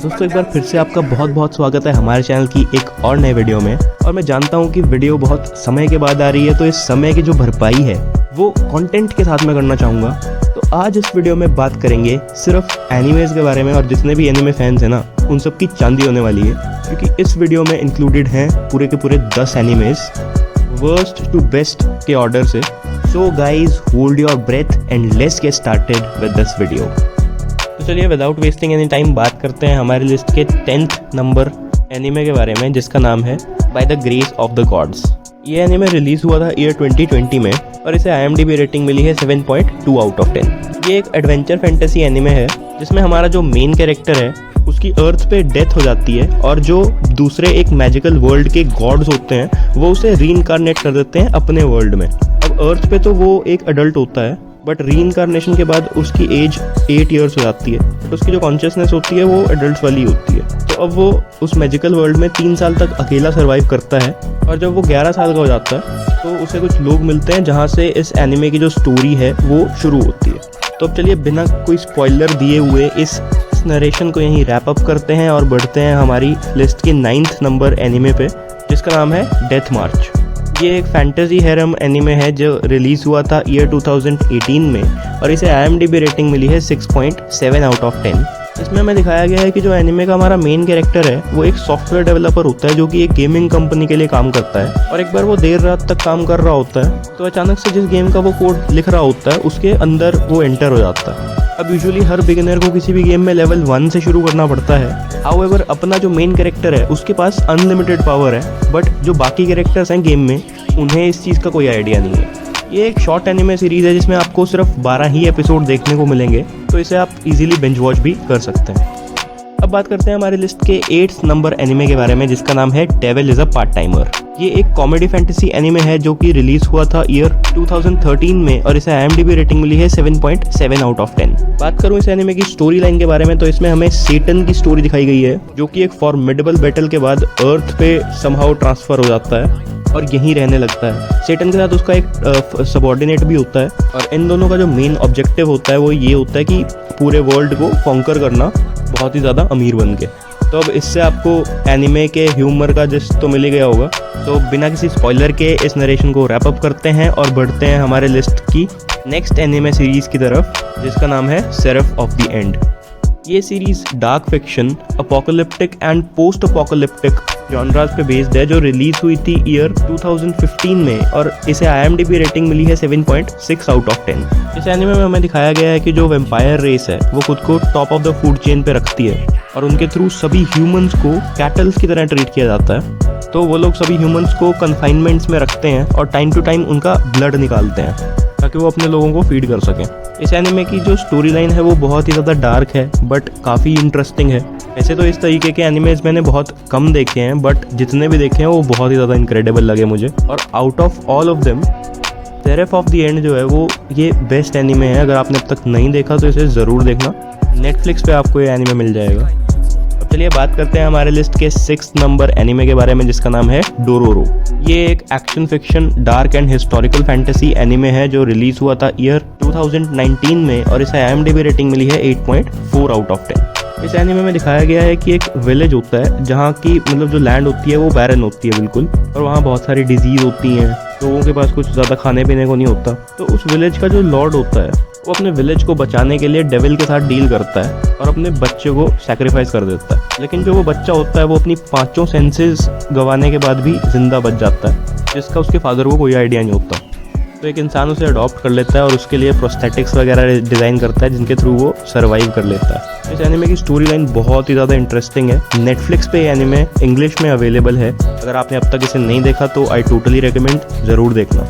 दोस्तों एक बार फिर से आपका बहुत बहुत स्वागत है हमारे चैनल की एक और नए वीडियो में। और मैं जानता हूँ कि वीडियो बहुत समय के बाद आ रही है, तो इस समय की जो भरपाई है वो कंटेंट के साथ में करना चाहूँगा। तो आज इस वीडियो में बात करेंगे सिर्फ एनिमेज के बारे में, और जितने भी एनिमे फैंस हैं ना उन सब की चांदी होने वाली है, क्योंकि इस वीडियो में इंक्लूडेड हैं पूरे के पूरे 10 एनिमेज वर्स्ट टू बेस्ट के ऑर्डर से। So guys hold your breath and let's get started with this video. तो चलिए विदाउट वेस्टिंग एनी टाइम बात करते हैं हमारी लिस्ट के 10th नंबर एनिमे के बारे में, जिसका नाम है by the grace of the gods. ये एनिमे रिलीज हुआ था ईयर 2020 में और इसे IMDb रेटिंग मिली है 7.2 आउट ऑफ 10। ये एक एडवेंचर फैंटेसी एनिमे है जिसमें हमारा जो मेन कैरेक्टर है उसकी अर्थ पे डेथ हो जाती है, और जो दूसरे एक मैजिकल वर्ल्ड के गॉड्स होते हैं वो उसे रीइंकार्नेट कर देते हैं अपने वर्ल्ड में। अब अर्थ पे तो वो एक अडल्ट होता है, बट रीइंकार्नेशन के बाद उसकी एज 8 ईयर्स हो जाती है, तो उसकी जो कॉन्शियसनेस होती है वो एडल्ट वाली होती है। तो अब वो उस मैजिकल वर्ल्ड में 3 साल तक अकेला सर्वाइव करता है, और जब वो 11 साल का हो जाता है तो उसे कुछ लोग मिलते हैं जहाँ से इस एनिमे की जो स्टोरी है वो शुरू होती है। तो अब चलिए बिना कोई स्पॉइलर दिए हुए इस नरेशन को यहीं रैप अप करते हैं और बढ़ते हैं हमारी लिस्ट के 9th नंबर एनिमे पे, जिसका नाम है डेथ मार्च। ये एक फैंटेसी हैरम एनिमे है जो रिलीज़ हुआ था ईयर 2018 में, और इसे IMDb रेटिंग मिली है 6.7 आउट ऑफ 10। इसमें हमें दिखाया गया है कि जो एनिमे का हमारा मेन कैरेक्टर है वो एक सॉफ्टवेयर डेवलपर होता है जो कि एक गेमिंग कंपनी के लिए काम करता है, और एक बार वो देर रात तक काम कर रहा होता है तो अचानक से जिस गेम का वो कोड लिख रहा होता है उसके अंदर वो एंटर हो जाता है। अब यूजुअली हर बिगिनर को किसी भी गेम में लेवल 1 से शुरू करना पड़ता है। हाउएवर अपना जो मेन कैरेक्टर है उसके पास अनलिमिटेड पावर है, बट जो बाकी कैरेक्टर्स हैं गेम में उन्हें इस चीज़ का कोई आइडिया नहीं है। ये एक शॉर्ट एनिमे सीरीज़ है जिसमें आपको सिर्फ 12 ही एपिसोड देखने को मिलेंगे, तो इसे आप इजीली बिंज वॉच भी कर सकते हैं। अब बात करते हैं हमारी लिस्ट के 8th नंबर एनिमे के बारे में, जिसका नाम है devil is a part timer. ये एक कॉमेडी फैंटेसी एनिमे है जो कि रिलीज हुआ था ईयर 2013 में, और इसे IMDb रेटिंग मिली है 7.7 आउट ऑफ 10। बात करूं इस एनिमे की स्टोरी लाइन के बारे में, तो इसमें हमें सेटन की स्टोरी दिखाई गई है जो कि एक फॉर्मिडेबल बैटल के बाद अर्थ पे समहाउ ट्रांसफर हो जाता है और यहीं रहने लगता है। सेटन के साथ उसका एक सबऑर्डिनेट भी होता है, और इन दोनों का जो मेन ऑब्जेक्टिव होता है वो ये होता है कि पूरे वर्ल्ड को कॉन्कर करना बहुत ही ज़्यादा अमीर बन के। तो अब इससे आपको एनिमे के ह्यूमर का जिस तो मिल ही गया होगा। तो बिना किसी स्पॉइलर के इस नरेशन को रैप अप करते हैं और बढ़ते हैं हमारे लिस्ट की नेक्स्ट एनिमे सीरीज़ की तरफ, जिसका नाम है सेरेफ ऑफ द एंड। ये series dark fiction, apocalyptic and post apocalyptic genres पे बेस्ड है, जो रिलीज हुई थी ईयर 2015 में, और इसे IMDb रेटिंग मिली है 7.6 आउट ऑफ 10। इस एनिमे में हमें दिखाया गया है कि जो वेम्पायर रेस है वो खुद को top of the food chain पे रखती है, और उनके थ्रू सभी ह्यूमंस को कैटल्स की तरह ट्रीट किया जाता है। तो वो लोग सभी ह्यूमंस को कन्फाइनमेंट्स में रखते हैं और टाइम टू टाइम उनका ब्लड निकालते हैं ताकि वो अपने लोगों को फीड कर सकें। इस एनिमे की जो स्टोरी लाइन है वो बहुत ही ज़्यादा डार्क है, बट काफ़ी इंटरेस्टिंग है। वैसे तो इस तरीके के एनिमेज मैंने बहुत कम देखे हैं, बट जितने भी देखे हैं वो बहुत ही ज़्यादा इनक्रेडिबल लगे मुझे। और out of all of them seraph of the end जो है वो ये बेस्ट एनिमे है। अगर आपने अब तक नहीं देखा तो इसे ज़रूर देखना, नेटफ्लिक्स पे आपको ये एनिमे मिल जाएगा। अब चलिए बात करते हैं हमारे लिस्ट के 6th नंबर एनिमे के बारे में, जिसका नाम है डोरोरो। ये एक action fiction dark and historical fantasy anime है जो रिलीज हुआ था ईयर 2019 में, और इसे IMDb रेटिंग मिली है 8.4 आउट ऑफ 10। इस एनिमे में दिखाया गया है कि एक विलेज होता है जहाँ की मतलब जो लैंड होती है वो बैरन होती है बिल्कुल, और वहाँ बहुत सारी डिजीज़ होती हैं, लोगों के पास कुछ ज़्यादा खाने पीने को नहीं होता। तो उस विलेज का जो लॉर्ड होता है वो अपने विलेज को बचाने के लिए डेविल के साथ डील करता है और अपने बच्चे को सैक्रिफाइस कर देता है। लेकिन जो वो बच्चा होता है वो अपनी 5 सेंसेस गंवाने के बाद भी जिंदा बच जाता है, जिसका उसके फादर को कोई आइडिया नहीं होता। तो एक इंसान उसे अडॉप्ट कर लेता है और उसके लिए प्रोस्थेटिक्स वगैरह डिज़ाइन करता है जिनके थ्रू वो सर्वाइव कर लेता है। इस एनिमे की स्टोरी लाइन बहुत ही ज़्यादा इंटरेस्टिंग है। नेटफ्लिक्स पे एनिमे इंग्लिश में अवेलेबल है। अगर आपने अब तक इसे नहीं देखा तो आई टोटली रिकमेंड, ज़रूर देखना।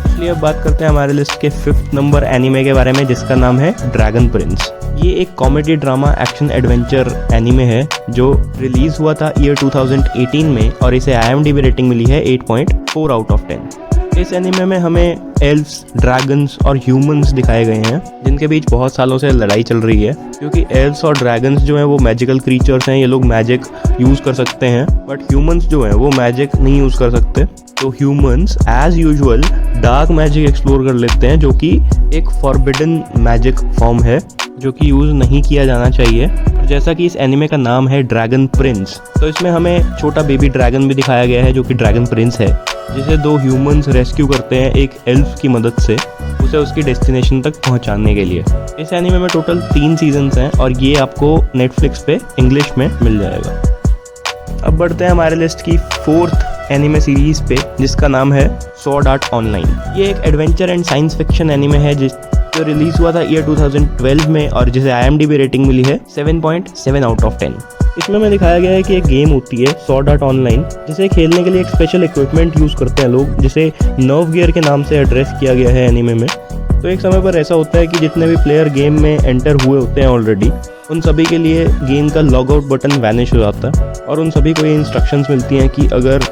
इसलिए अब बात करते हैं हमारे लिस्ट के 5th नंबर एनिमे के बारे में, जिसका नाम है ड्रैगन प्रिंस। ये एक comedy drama action adventure anime है जो रिलीज हुआ था ईयर 2018 में, और इसे IMDb रेटिंग मिली है 8.4 आउट ऑफ 10। इस एनिमे में हमें एल्व्स, ड्रैगन्स और ह्यूमंस दिखाए गए हैं जिनके बीच बहुत सालों से लड़ाई चल रही है, क्योंकि एल्व्स और ड्रैगन्स जो हैं वो मैजिकल क्रीचर्स हैं। ये लोग मैजिक यूज़ कर सकते हैं, बट ह्यूमंस जो हैं वो मैजिक नहीं यूज़ कर सकते। तो humans as usual dark magic explore कर लेते हैं, जो कि एक फॉरबिडन मैजिक फॉर्म है जो कि यूज़ नहीं किया जाना चाहिए। जैसा कि इस एनिमे का नाम है ड्रैगन प्रिंस, तो इसमें हमें छोटा बेबी ड्रैगन भी दिखाया गया है जो कि ड्रैगन प्रिंस है, जिसे 2 ह्यूमंस रेस्क्यू करते हैं एक एल्फ की मदद से उसे उसकी डेस्टिनेशन तक पहुंचाने के लिए। इस एनिमे में टोटल 3 सीजन्स हैं और ये आपको नेटफ्लिक्स पे इंग्लिश में मिल जाएगा। अब बढ़ते हैं हमारे लिस्ट की 4th एनिमे सीरीज़ पे, जिसका नाम है स्वॉर्ड आर्ट ऑनलाइन। ये एक adventure and science fiction anime है जो रिलीज़ हुआ था ईयर 2012 में और जिसे IMDb रेटिंग मिली है 7.7 आउट ऑफ 10। इसमें हमें दिखाया गया है कि एक गेम होती है स्वॉर्ड आर्ट ऑनलाइन, जिसे खेलने के लिए एक स्पेशल इक्विपमेंट यूज़ करते हैं लोग, जिसे नर्व गियर के नाम से एड्रेस किया गया है एनिमे में। तो एक समय पर ऐसा होता है कि जितने भी प्लेयर गेम में एंटर हुए होते हैं ऑलरेडी, उन सभी के लिए गेम का लॉग आउट बटन वैनिश हो जाता है और उन सभी को ये इंस्ट्रक्शंस मिलती हैं कि अगर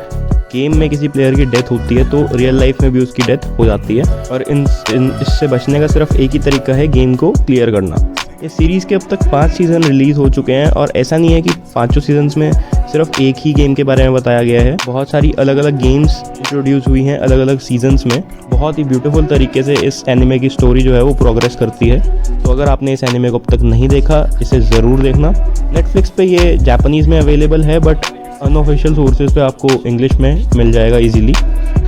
गेम में किसी प्लेयर की डेथ होती है तो रियल लाइफ में भी उसकी डेथ हो जाती है और इससे बचने का सिर्फ एक ही तरीका है, गेम को क्लियर करना। इस सीरीज़ के अब तक 5 सीज़न रिलीज़ हो चुके हैं और ऐसा नहीं है कि 5 सीजन्स में सिर्फ एक ही गेम के बारे में बताया गया है। बहुत सारी अलग अलग गेम्स इंट्रोड्यूस हुई हैं अलग अलग सीजन्स में। बहुत ही ब्यूटीफुल तरीके से इस एनिमे की स्टोरी जो है वो प्रोग्रेस करती है। तो अगर आपने इस एनिमे को अब तक नहीं देखा, इसे ज़रूर देखना। नेटफ्लिक्स पे ये जापानीज़ में अवेलेबल है, बट अनऑफिशियल सोर्सेज पे आपको इंग्लिश में मिल जाएगा इजीली।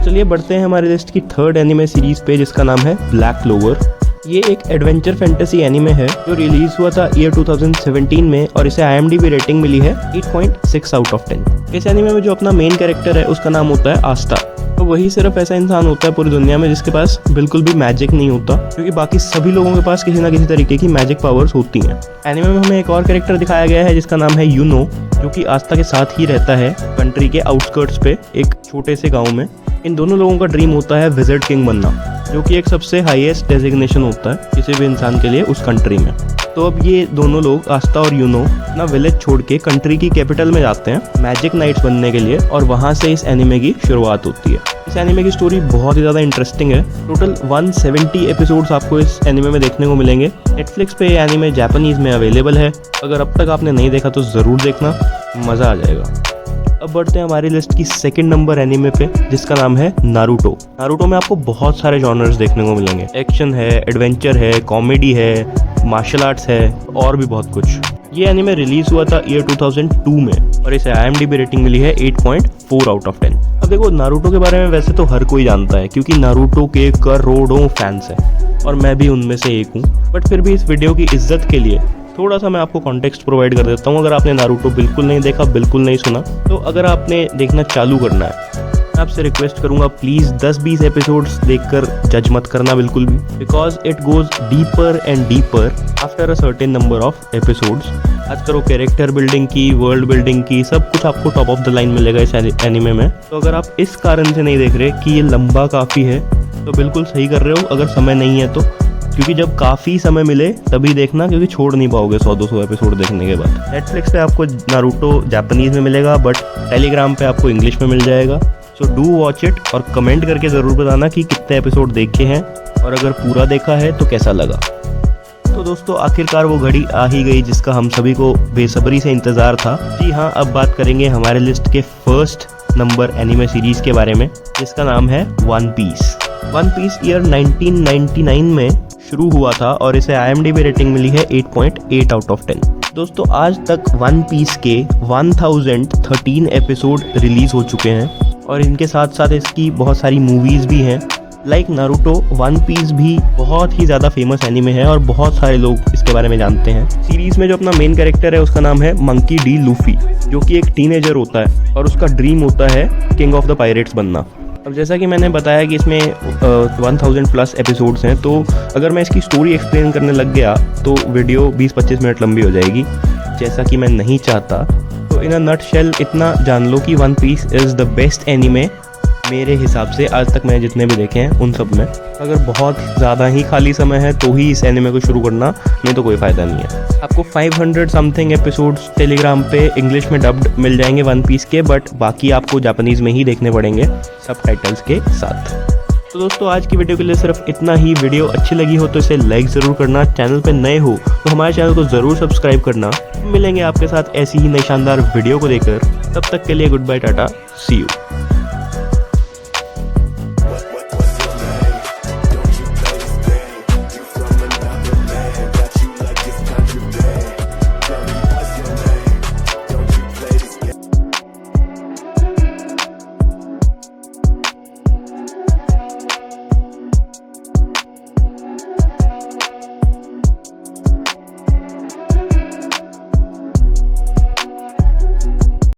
चलिए बढ़ते हैं हमारे लिस्ट की 3rd एनिमे सीरीज़ पे, जिसका नाम है ब्लैक क्लोवर। ये एक एडवेंचर फैंटेसी एनिमे है जो रिलीज हुआ था ईयर 2017 में और इसे IMDb रेटिंग मिली है 8.6 आउट ऑफ 10। इस एनिमे में जो अपना मेन कैरेक्टर है उसका नाम होता है आस्था। तो वही सिर्फ ऐसा इंसान होता है पूरी दुनिया में जिसके पास बिल्कुल भी मैजिक नहीं होता, क्योंकि बाकी सभी लोगों के पास किसी ना किसी तरीके की मैजिक पावर्स होती हैं। एनिमे में हमें एक और कैरेक्टर दिखाया गया है जिसका नाम है यूनो, जो कि आस्था के साथ ही रहता है कंट्री के आउटस्कर्ट्स पे एक छोटे से गाँव में। इन दोनों लोगों का ड्रीम होता है विज़र्ड किंग बनना, जो कि एक सबसे हाईएस्ट डेजिग्नेशन होता है किसी भी इंसान के लिए उस कंट्री में। तो अब ये दोनों लोग आस्था और यूनो अपना विलेज छोड़ के कंट्री की कैपिटल में जाते हैं मैजिक नाइट्स बनने के लिए और वहाँ से इस एनिमे की शुरुआत होती है। इस एनिमे की स्टोरी बहुत ही ज़्यादा इंटरेस्टिंग है। टोटल 170 एपिसोड्स आपको इस एनिमे में देखने को मिलेंगे। नेटफ्लिक्स पे ये एनिमे जापानीज़ में अवेलेबल है। अगर अब तक आपने नहीं देखा तो ज़रूर देखना, मज़ा आ जाएगा। अब बढ़ते हैं हमारी लिस्ट की 2nd नंबर एनिमे पे, जिसका नाम है नारुतो। नारुतो में आपको बहुत सारे जॉनर्स देखने को मिलेंगे। एक्शन है, एडवेंचर है, कॉमेडी है, मार्शल आर्ट्स है और भी बहुत कुछ। ये एनिमे रिलीज हुआ था ईयर 2002 में और इसे IMDb रेटिंग मिली है 8.4 आउट ऑफ 10। अब देखो, नारुतो के बारे में वैसे तो हर कोई जानता है क्योंकि नारुतो के करोड़ों फैंस हैं और मैं भी उनमें से एक हूँ, बट फिर भी इस वीडियो की इज्जत के लिए थोड़ा सा मैं आपको कॉन्टेक्स्ट प्रोवाइड कर देता हूँ। अगर आपने नारुतो बिल्कुल नहीं देखा, बिल्कुल नहीं सुना, तो अगर आपने देखना चालू करना है, मैं आपसे रिक्वेस्ट करूँगा प्लीज़ 10-20 एपिसोड्स देखकर जज मत करना बिल्कुल भी, because it goes deeper and deeper after a certain number of episodes. आज करो कैरेक्टर बिल्डिंग की, वर्ल्ड बिल्डिंग की, सब कुछ आपको टॉप ऑफ द लाइन मिलेगा इस एनिमे में। तो अगर आप इस कारण से नहीं देख रहे कि ये लंबा काफ़ी है, तो बिल्कुल सही कर रहे हो। अगर समय नहीं है तो, क्योंकि जब काफ़ी समय मिले तभी देखना, क्योंकि छोड़ नहीं पाओगे 100-200 एपिसोड देखने के बाद। नेटफ्लिक्स पे आपको नारुतो जापानीज़ में मिलेगा, बट टेलीग्राम पे आपको इंग्लिश में मिल जाएगा। सो डू वॉच इट और कमेंट करके ज़रूर बताना कि कितने एपिसोड देखे हैं और अगर पूरा देखा है तो कैसा लगा। तो दोस्तों, आखिरकार वो घड़ी आ ही गई जिसका हम सभी को बेसब्री से इंतज़ार था। जी हाँ, अब बात करेंगे हमारे लिस्ट के 1st नंबर एनिमे सीरीज़ के बारे में, जिसका नाम है one piece. One piece year 1999 में शुरू हुआ था और इसे IMDb रेटिंग मिली है 8.8 आउट ऑफ 10। दोस्तों, आज तक वन पीस के 1013 एपिसोड रिलीज़ हो चुके हैं और इनके साथ साथ इसकी बहुत सारी मूवीज़ भी हैं। लाइक नारुतो, वन पीस भी बहुत ही ज़्यादा फेमस एनिमे है और बहुत सारे लोग इसके बारे में जानते हैं। सीरीज़ में जो अपना मेन कैरेक्टर है उसका नाम है मंकी डी लूफी, जो कि एक टीनेजर होता है और उसका ड्रीम होता है किंग ऑफ द पायरेट्स बनना। अब जैसा कि मैंने बताया कि इसमें 1000+ एपिसोड्स हैं, तो अगर मैं इसकी स्टोरी एक्सप्लेन करने लग गया तो वीडियो 20-25 मिनट लंबी हो जाएगी, जैसा कि मैं नहीं चाहता। तो इन अ नटशेल इतना जान लो कि one piece is the best anime मेरे हिसाब से आज तक मैंने जितने भी देखे हैं उन सब में। अगर बहुत ज़्यादा ही खाली समय है तो ही इस एनिमे को शुरू करना, नहीं तो कोई फ़ायदा नहीं है। आपको 500 समथिंग एपिसोड्स टेलीग्राम पे इंग्लिश में डब्ड मिल जाएंगे वन पीस के, बट बाकी आपको जापानीज़ में ही देखने पड़ेंगे सबटाइटल्स के साथ। तो दोस्तों, आज की वीडियो के लिए सिर्फ इतना ही। वीडियो अच्छी लगी हो तो इसे लाइक ज़रूर करना। चैनल पे नए हो तो हमारे चैनल को ज़रूर सब्सक्राइब करना। मिलेंगे आपके साथ ऐसी ही नई शानदार वीडियो को लेकर। तब तक के लिए गुड बाय, टाटा, सी यू।